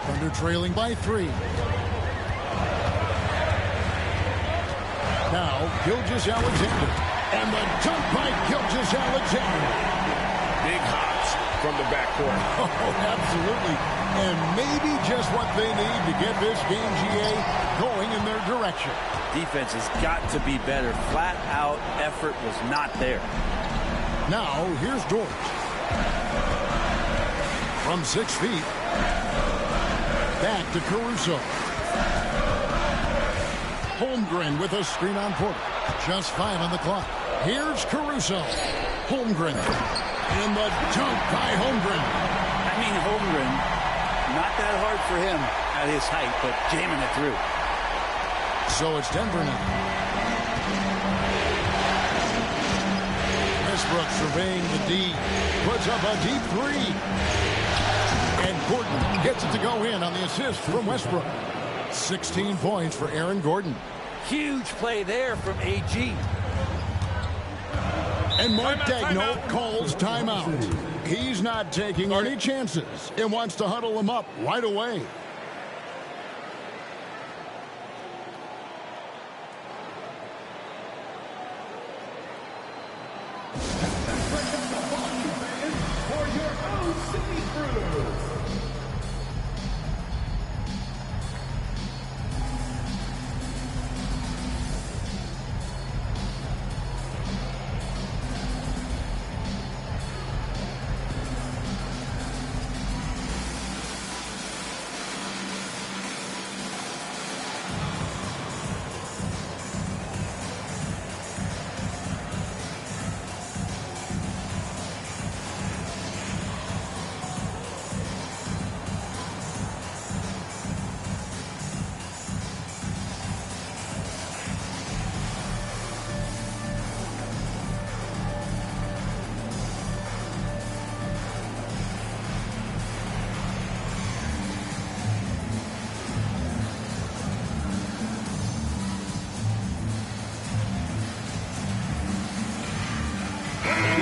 Thunder trailing by 3. Now, Gilgeous-Alexander. And the dunk by Gilgeous-Alexander. Big hops from the backcourt. Oh, absolutely. And maybe just what they need to get this game, GA, going in their direction. Defense has got to be better. Flat out effort was not there. Now, here's Dort. From 6 feet. Back to Caruso. Holmgren with a screen on Porter. Just 5 on the clock. Here's Caruso. Holmgren. And the dunk by Holmgren. I mean, Holmgren, not that hard for him at his height, but jamming it through. So it's Denver now. Westbrook surveying the D. Puts up a deep 3. And Gordon gets it to go in on the assist from Westbrook. 16 points for Aaron Gordon. Huge play there from AG. And Mark Daigneault calls timeout. He's not taking any chances and wants to huddle them up right away. For your OC crew.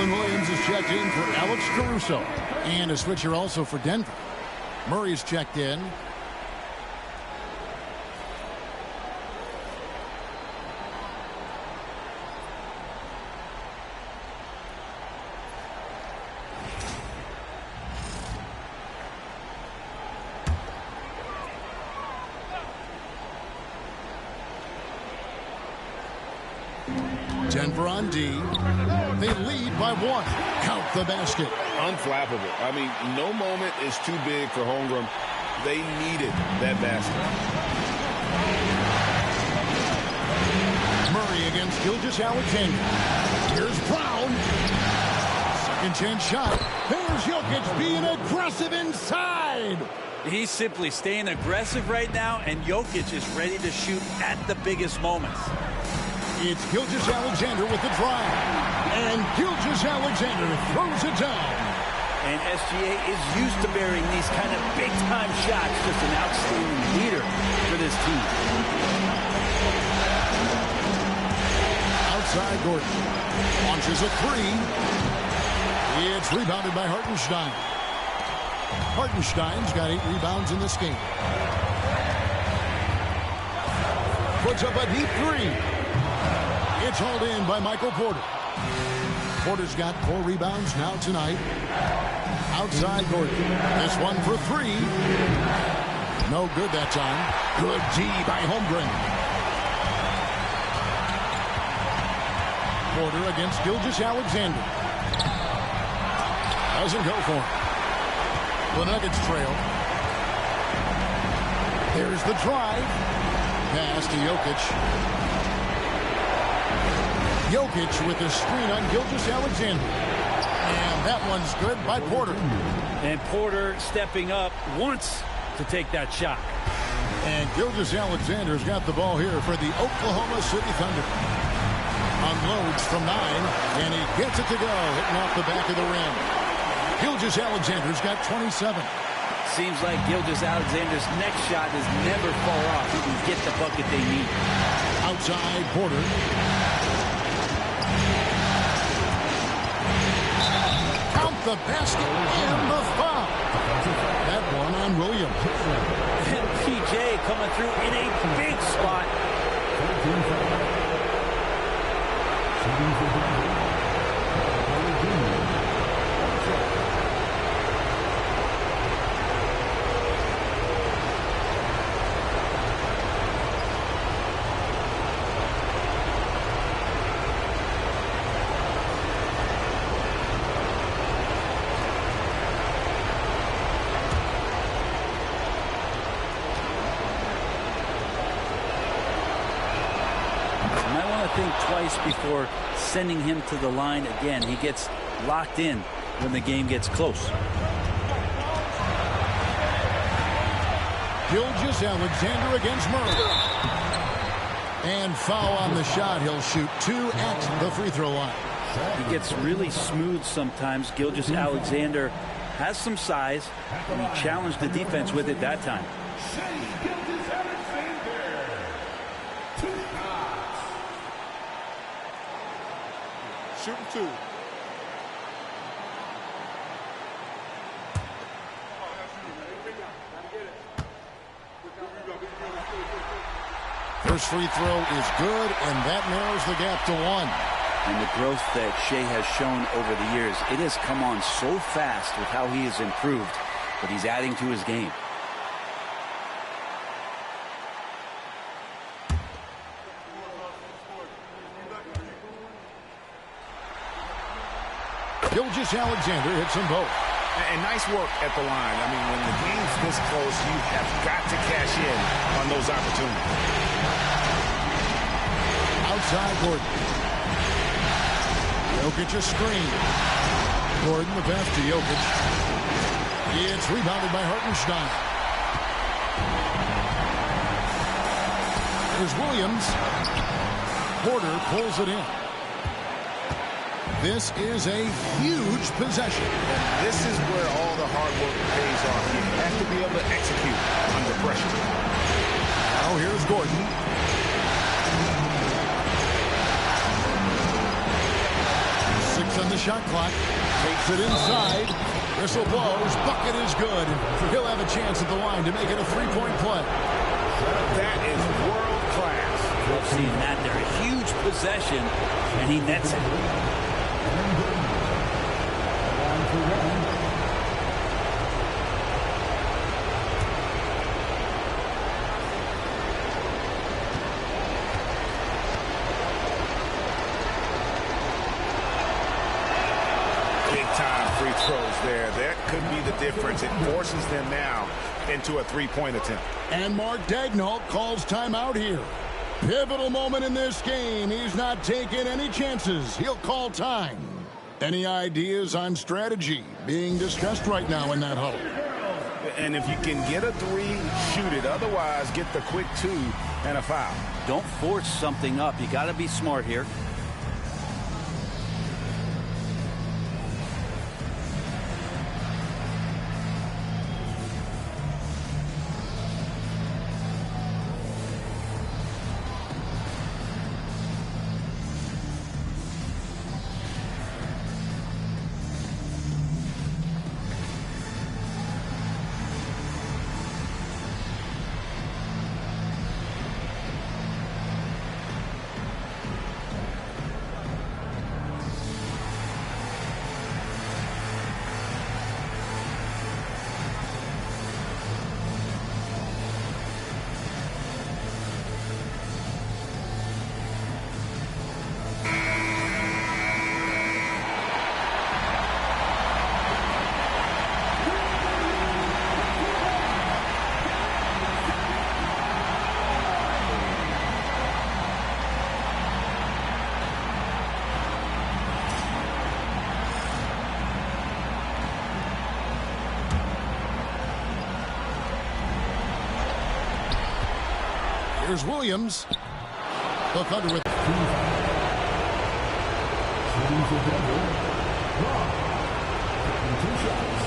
Williams is checked in for Alex Caruso. And a switcher also for Denver. Murray's checked in. Denver on D. They lead by 1. Count the basket. Unflappable. I mean, no moment is too big for Holmgren. They needed that basket. Murray against Gilgeous-Alexander. Here's Brown. Second chance shot. There's Jokic being aggressive inside. He's simply staying aggressive right now, and Jokic is ready to shoot at the biggest moments. It's Gilgeous-Alexander with the drive. And Gilgeous-Alexander throws it down. And SGA is used to burying these kind of big-time shots. Just an outstanding leader for this team. Outside Gordon. Launches a 3. It's rebounded by Hartenstein. Hartenstein's got 8 rebounds in this game. Puts up a deep 3. It's hauled in by Michael Porter. Porter's got 4 rebounds now tonight. Outside Gordon. This one for 3. No good that time. Good D by Holmgren. Porter against Gilgeous-Alexander. Doesn't go for it. The Nuggets trail. There's the drive. Pass to Jokic. Jokic with the screen on Gilgeous-Alexander. And that one's good by Porter. And Porter stepping up once to take that shot. And Gilgeous-Alexander's got the ball here for the Oklahoma City Thunder. Unloads from 9, and he gets it to go, hitting off the back of the rim. Gilgeous-Alexander's got 27. Seems like Gilgeous-Alexander's next shot is never far off. He can get the bucket they need. Outside Porter. Count the basket and the foul. That one on Williams. And PJ coming through in a big spot. Think twice before sending him to the line again. He gets locked in when the game gets close. Gilgeous-Alexander against Murray. And foul on the shot. He'll shoot 2 at the free throw line. He gets really smooth sometimes. Gilgeous-Alexander has some size, and he challenged the defense with it that time. Shooting 2. First free throw is good, and that narrows the gap to 1. And the growth that Shai has shown over the years, it has come on so fast with how he has improved, but he's adding to his game. Gilgeous-Alexander hits them both. And nice work at the line. I mean, when the game's this close, you have got to cash in on those opportunities. Outside Gordon. Jokic a screen. Gordon the pass to Jokic. It's rebounded by Hartenstein. There's Williams. Porter pulls it in. This is a huge possession. And this is where all the hard work pays off. You have to be able to execute under pressure. Now here's Gordon. Six on the shot clock. Takes it inside. Whistle blows. Bucket is good. He'll have a chance at the line to make it a three-point play. That is world class. Love seeing that there. A huge possession, and he nets it. Big-time free throws there. That could be the difference. It forces them now into a three-point attempt. And Mark Daigneault calls timeout here. Pivotal moment in this game. He's not taking any chances. He'll call time. Any ideas on strategy being discussed right now in that huddle? And if you can get a 3, shoot it. Otherwise, get the quick 2 and a foul. Don't force something up. You got to be smart here. Here's Williams. The Thunder with Two shots.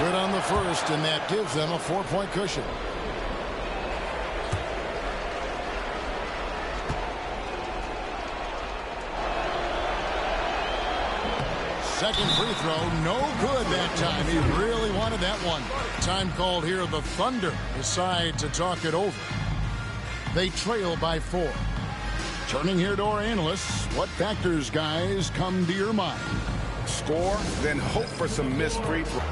good on the first, and that gives them a 4-point cushion. Second free throw, no good that time. He really wanted that one. Time called here. The Thunder decide to talk it over. They trail by 4. Turning here to our analysts, what factors, guys, come to your mind? Score, then hope for some missed free throws.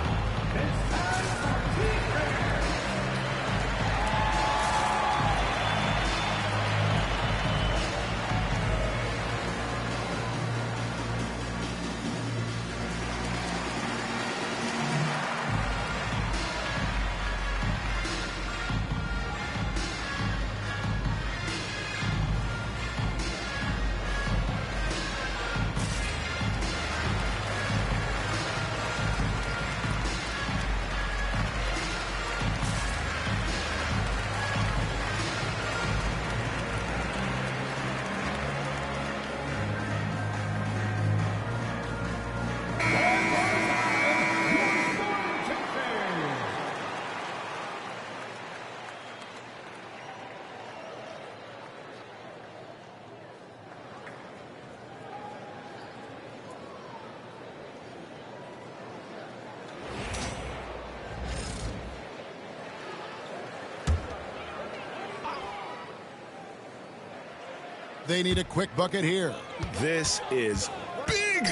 They need a quick bucket here. This is big.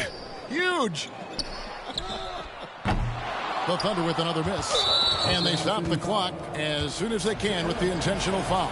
Huge. The Thunder with another miss. And they stop the clock as soon as they can with the intentional foul.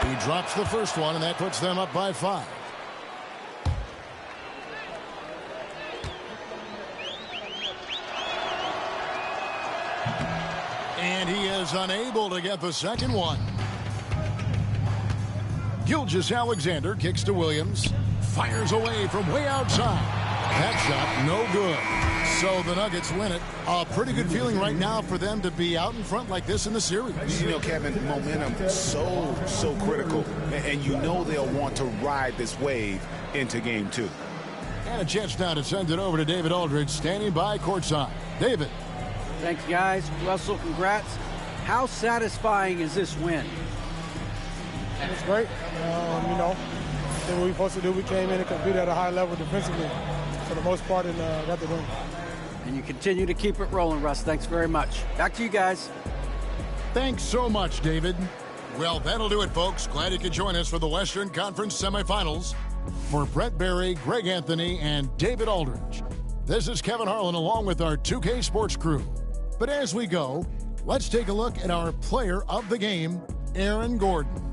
He drops the first one, and that puts them up by 5. And he is unable to get the second one. Gilgeous-Alexander kicks to Williams. Fires away from way outside. That shot no good. So the Nuggets win it. A pretty good feeling right now for them to be out in front like this in the series. You know, Kevin, momentum so critical. And you know they'll want to ride this wave into game 2. And a chance now to send it over to David Aldridge, standing by courtside. David. Thanks, guys. Russell, congrats. How satisfying is this win? It's great. You know, did what we were supposed to do. We came in and competed at a high level defensively for the most part and got the win. And you continue to keep it rolling, Russ. Thanks very much. Back to you guys. Thanks so much, David. Well, that'll do it, folks. Glad you could join us for the Western Conference semifinals. For Brent Barry, Greg Anthony, and David Aldridge, this is Kevin Harlan along with our 2K Sports crew. But as we go, let's take a look at our player of the game, Aaron Gordon.